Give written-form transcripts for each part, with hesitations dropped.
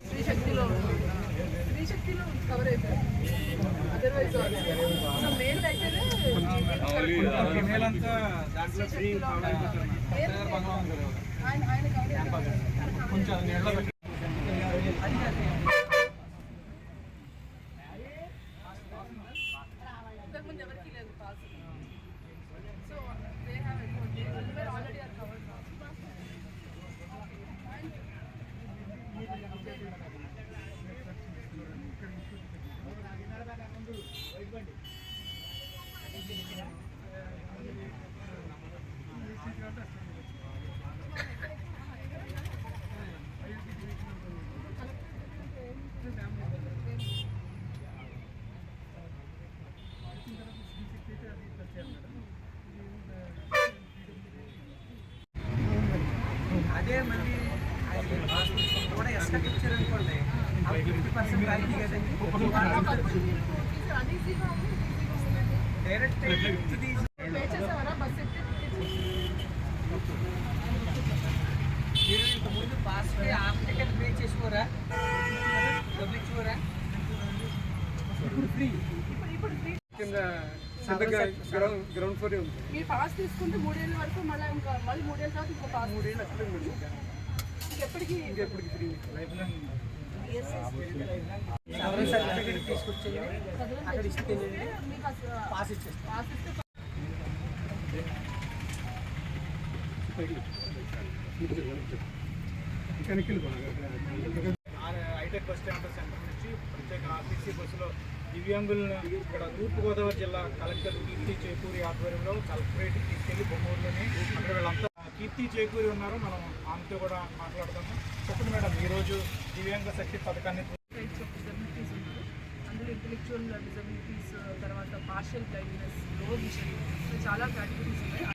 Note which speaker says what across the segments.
Speaker 1: శ్రీశక్తిలో cover అయిపోయింది. Otherwise male అయితేనే ఇంతకుముందు ఎవరికి లేదు pass. So they have already are covered.
Speaker 2: అదే మళ్ళీ కూడా ఎక్స్ట్రా ఇచ్చారు అనుకోండి 50% రాయితీ కదండి. డైరెక్ట్ మీరు ఇంతకుముందు పాస్ హాఫ్ టికెట్ పే చేసుకోరా, డబ్బులు ఇచ్చుకోరా? ఇప్పుడు ఫ్రీ. ఇప్పుడు ఫ్రీ గ్రౌండ్ ఫ్లోర్ ఉంది.
Speaker 1: మీరు పాస్ తీసుకుంటే 3 ఏళ్ళ వరకు మళ్ళీ 3 ఏళ్ళ తర్వాత ఇంకో పాస్.
Speaker 2: 3 ఏళ్ళు అక్కడ
Speaker 1: ఇంకెప్పటికీ
Speaker 2: ఫ్రీ లైఫ్ లాంగ్ సర్టిఫికేట్ తీసుకొచ్చేది అక్కడ ఇస్తే పాస్ ఇచ్చేస్తాం.
Speaker 3: హైటెక్ బస్ స్టాండ్ సెంటర్ నుంచి ప్రత్యేక ఆర్టీసీ బస్సులో దివ్యాంగులను ఇక్కడ తూర్పుగోదావరి జిల్లా కలెక్టర్ కీర్తి చేకూరి ఆధ్వర్యంలో కలెక్టరేట్కి తీసుకెళ్లి బొమ్మూరులోని అక్కడ వీళ్ళంతా కీర్తి చేకూరి ఉన్నారు. మనం ఆమెతో కూడా మాట్లాడదాము. చెప్పండి మేడం, ఈరోజు దివ్యాంగ శక్తి పథకాన్ని
Speaker 1: అందులో ఇంటెలెక్చువల్ డిజబిలిటీస్, తర్వాత పార్షియల్ బ్లైండ్నెస్, లో విజన్, చాలా కేటగిరీస్ ఉన్నాయి.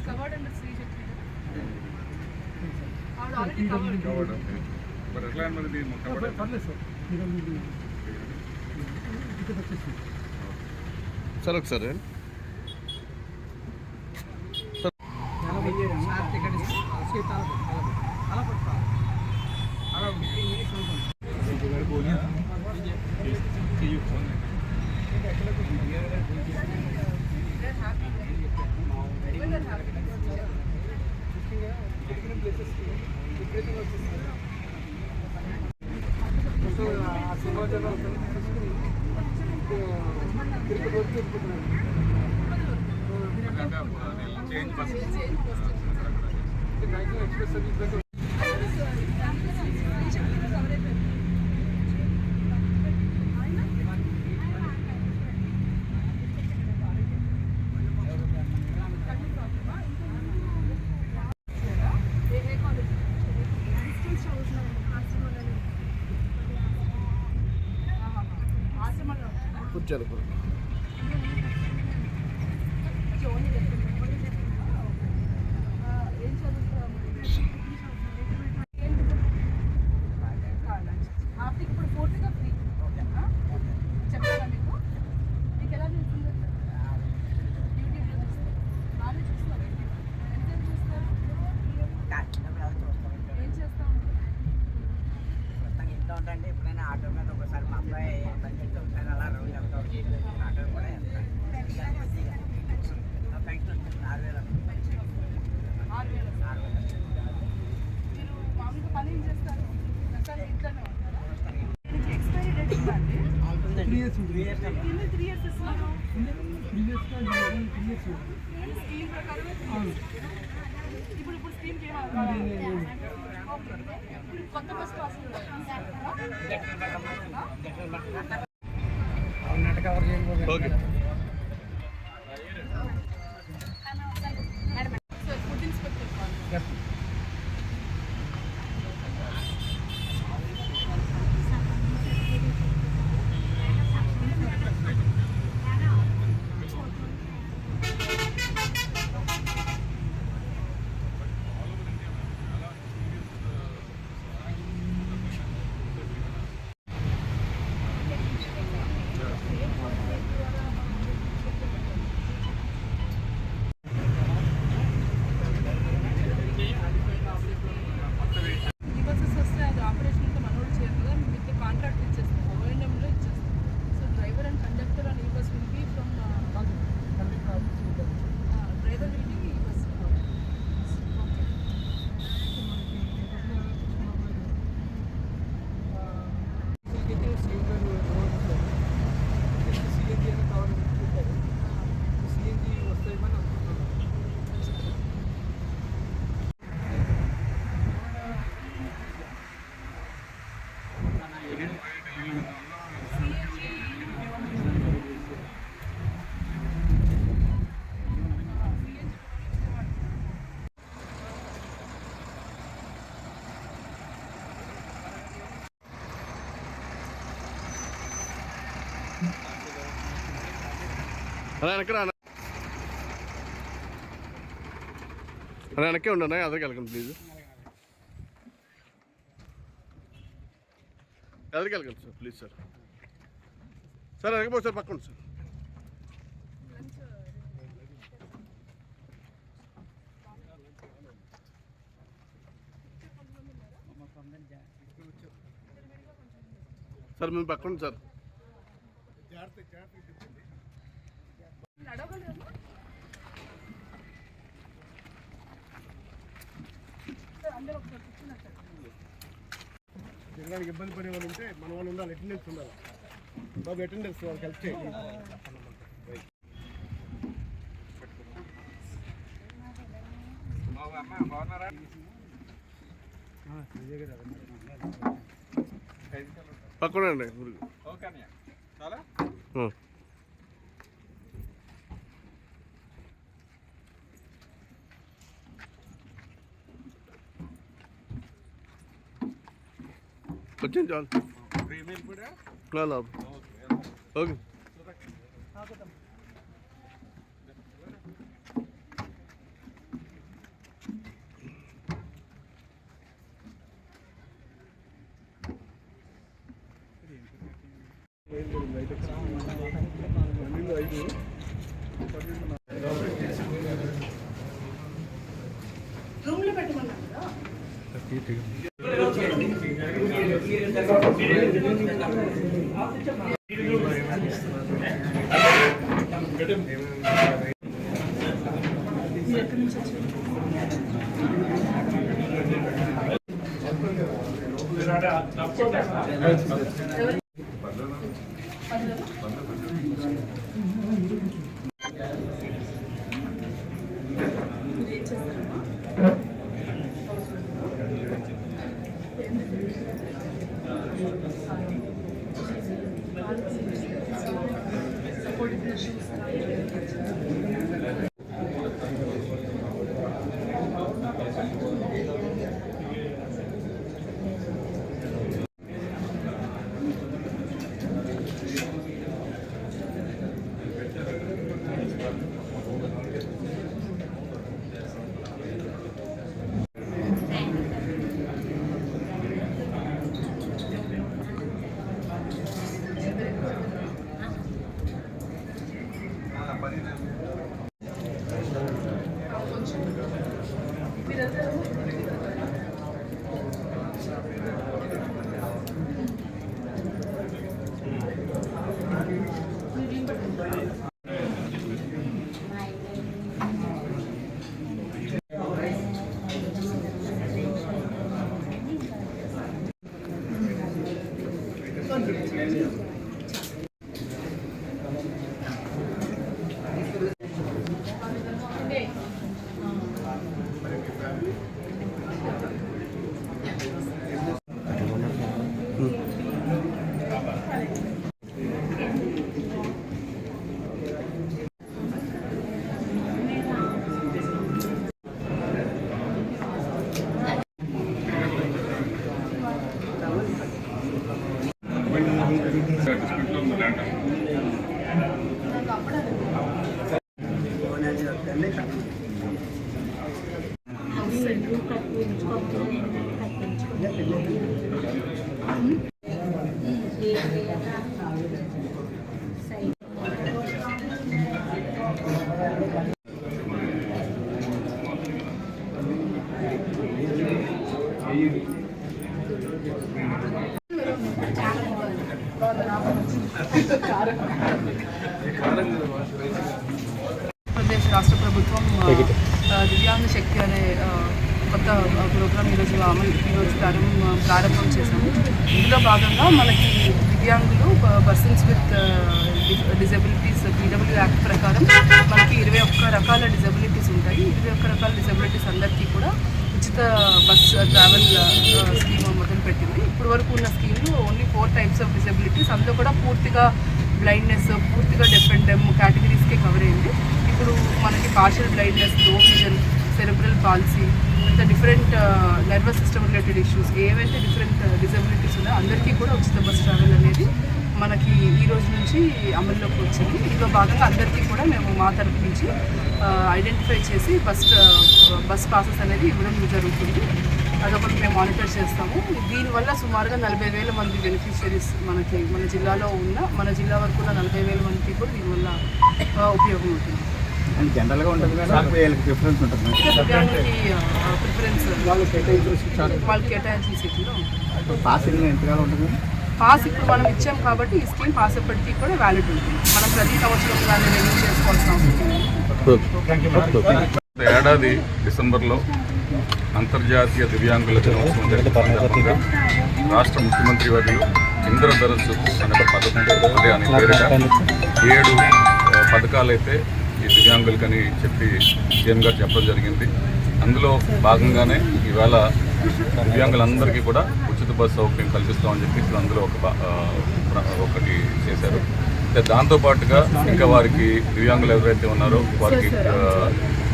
Speaker 1: Covered under Sri Shakti. Already covered.
Speaker 4: Sir ఒకసారి కూర్చోరు.
Speaker 1: ఇప్పుడు పూర్తిగా ఫ్రీ చెప్తారా మీకు? మీకు ఎలా తెలుస్తుంది? యూట్యూబ్లో చూస్తారు, వాళ్ళు చూస్తారు. ఎంత చూస్తారు? ఏం చేస్తాం?
Speaker 2: ఇంట్లో ఉంటాండి. ఎప్పుడైనా ఆటో మీద ఒకసారి మా అబ్బాయి పని చేస్తూ ఉంటాను, అలా రౌండ్ వెళ్తా ఆటో కూడా వెళ్తాను. పెన్షన్ 6,000.
Speaker 1: మీరు మామూలుగా పని ఏం చేస్తారు? ఇంట్లోనే ఉంటారా? ఎక్స్పైరీ డేట్ ఉందండి.
Speaker 2: 3 years ఉంది.
Speaker 1: 3 years ఇస్తున్నారు.
Speaker 2: 3 years
Speaker 1: స్కీమ్ ప్రకారమే 3 years. ఇప్పుడు స్కీమ్కి ఏమవుతుంది? కొత్త బస్ పాస్
Speaker 2: కవర్ చేయండి.
Speaker 4: ఓకే. అలా వెనక అలా వెనకే ఉండనా అదరికి వెళ్ళకండి ప్లీజ్ ఎదరికి వెళ్ళకండి సార్ ప్లీజ్ సార్ సార్ వెనకపోతే సార్ పక్కన సార్ సార్ మేము పక్కన సార్
Speaker 5: తినడానికి ఇబ్బంది పడే వాళ్ళు ఉంటే మన వాళ్ళు ఉండాలి, అటెండెన్స్ ఉండాలి. బాబు అటెండెన్స్ వాళ్ళకి హెల్ప్ చేయండి.
Speaker 4: పక్కన అండి
Speaker 3: చాలా
Speaker 4: వచ్చేయండి చాలు ఓకే
Speaker 1: రూమ్లో పెట్టమన్నారు కదా. ఎక్కడి నుంచి వచ్చారు? ఆంధ్రప్రదేశ్ రాష్ట్ర ప్రభుత్వం దివ్యాంగ శక్తి అనే కొత్త ప్రోగ్రామ్ ఈరోజు ప్రారంభం చేశాము. ఇందులో భాగంగా మనకి దివ్యాంగులు persons with disabilities PW act ప్రకారం మనకి 21 రకాల డిజబిలిటీస్ ఉంటాయి. 21 రకాల డిజబిలిటీస్ అందరికీ కూడా ఉచిత బస్ ట్రావెల్ స్కీమ్ మొదలుపెట్టింది. ఇప్పుడు వరకు ఉన్న స్కీమ్లో ఓన్లీ 4 టైప్స్ ఆఫ్ డిజబిలిటీస్, అందులో కూడా పూర్తిగా బ్లైండ్నెస్, పూర్తిగా డెఫ్ అండ్ డెమ్ కేటగిరీస్కే కవర్ అయింది. ఇప్పుడు మనకి partial blindness, low vision, cerebral policy, with different nervous system related issues, ఏవైతే డిఫరెంట్ డిజబిలిటీస్ ఉన్నాయో అందరికీ కూడా ఉచిత బస్ ట్రావెల్ అనేది మనకి ఈ రోజు నుంచి అమల్లోకి వచ్చింది. ఇందులో భాగంగా అందరికీ కూడా మేము మా తరపు నుంచి ఐడెంటిఫై చేసి బస్ పాసెస్ అనేది ఇవ్వడం జరుగుతుంది. అదొకటి మేము మానిటర్ చేస్తాము. దీనివల్ల సుమారుగా 40,000 మంది బెనిఫిషియరీస్ మన జిల్లాలో మన జిల్లా వరకు ఉన్న 40,000 మందికి కూడా దీనివల్ల ఉపయోగం ఉంటుంది.
Speaker 2: జనరల్గా ఉంటుంది ప్రిఫరెన్స్ ఉంటుంది.
Speaker 1: ప్రిఫరెన్స్ వాళ్ళు కేటాయించిన సీట్లో
Speaker 2: పాసింగ్ ఎంతకాలం ఉంటుంది?
Speaker 1: పాస్ ఇప్పుడు మనం ఇచ్చాం కాబట్టి ఈ స్కీమ్ పాస్ ఎప్పటికీ కూడా వ్యాలిడ్ ఉంటుంది. మనం ప్రతి సంవత్సరం దాన్ని రెన్యూ చేసుకోవాల్సిన అవసరం లేదు.
Speaker 6: ఏడాది డిసెంబర్లో అంతర్జాతీయ దివ్యాంగుల దినోత్సవం సందర్భంగా రాష్ట్ర ముఖ్యమంత్రి వర్యులు ఇంద్రధనస్సు అనే పథకం అనే పేరిట 7 పథకాలైతే ఈ దివ్యాంగులకని చెప్పి సీఎం గారు చెప్పడం జరిగింది. అందులో భాగంగానే ఈవేళ దివ్యాంగులందరికీ కూడా ఉచిత బస్సు సౌకర్యం కల్పిస్తామని చెప్పి అందులో ఒకటి చేశారు. దాంతోపాటుగా ఇంకా వారికి దివ్యాంగులు ఎవరైతే ఉన్నారో వారికి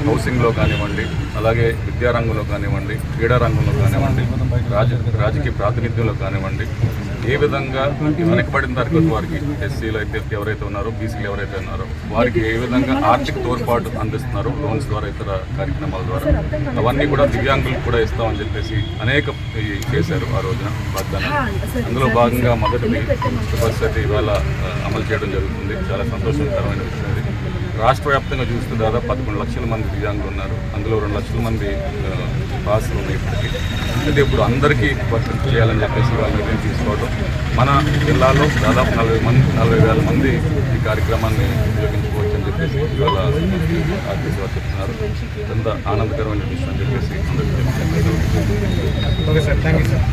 Speaker 6: హౌసింగ్లో కానివ్వండి, అలాగే విద్యారంగంలో కానివ్వండి, క్రీడా రంగంలో కానివ్వండి, రాజకీయ ప్రాతినిధ్యంలో కానివ్వండి, ఏ విధంగా వెనకబడిన తరగతి వారికి ఎస్సీలు అయితే ఎవరైతే ఉన్నారో, బీసీలు ఎవరైతే ఉన్నారో వారికి ఏ విధంగా ఆర్థిక తోడ్పాటు అందిస్తున్నారో లోన్స్ ద్వారా, ఇతర కార్యక్రమాల ద్వారా అవన్నీ కూడా దివ్యాంగులకు కూడా ఇస్తామని చెప్పేసి అనేక చేశారు ఆ రోజున వాగ్దానం. అందులో భాగంగా మొదటిది బస్ అయితే ఇవాళ అమలు చేయడం జరుగుతుంది. చాలా సంతోషకరమైన విషయం ఇది. రాష్ట్ర వ్యాప్తంగా చూస్తే దాదాపు 11 లక్షల మంది దివ్యాంగులు ఉన్నారు. అందులో 2 లక్షల మంది పాసులు ఉన్నాయి ఇప్పటికీ. అయితే ఇప్పుడు అందరికీ వర్క్ చేయాలని చెప్పేసి వాళ్ళు నిర్ణయం తీసుకోవడం, మన జిల్లాలో దాదాపు 40,000 మంది ఈ కార్యక్రమాన్ని ఉపయోగించుకోవచ్చు అని చెప్పేసి ఇవాళ ఆర్టీసీ వారు చెప్తున్నారు. ఎంత ఆనందకరమైన విషయం అని చెప్పేసి అందరికీ
Speaker 3: okay sir, thank you sir.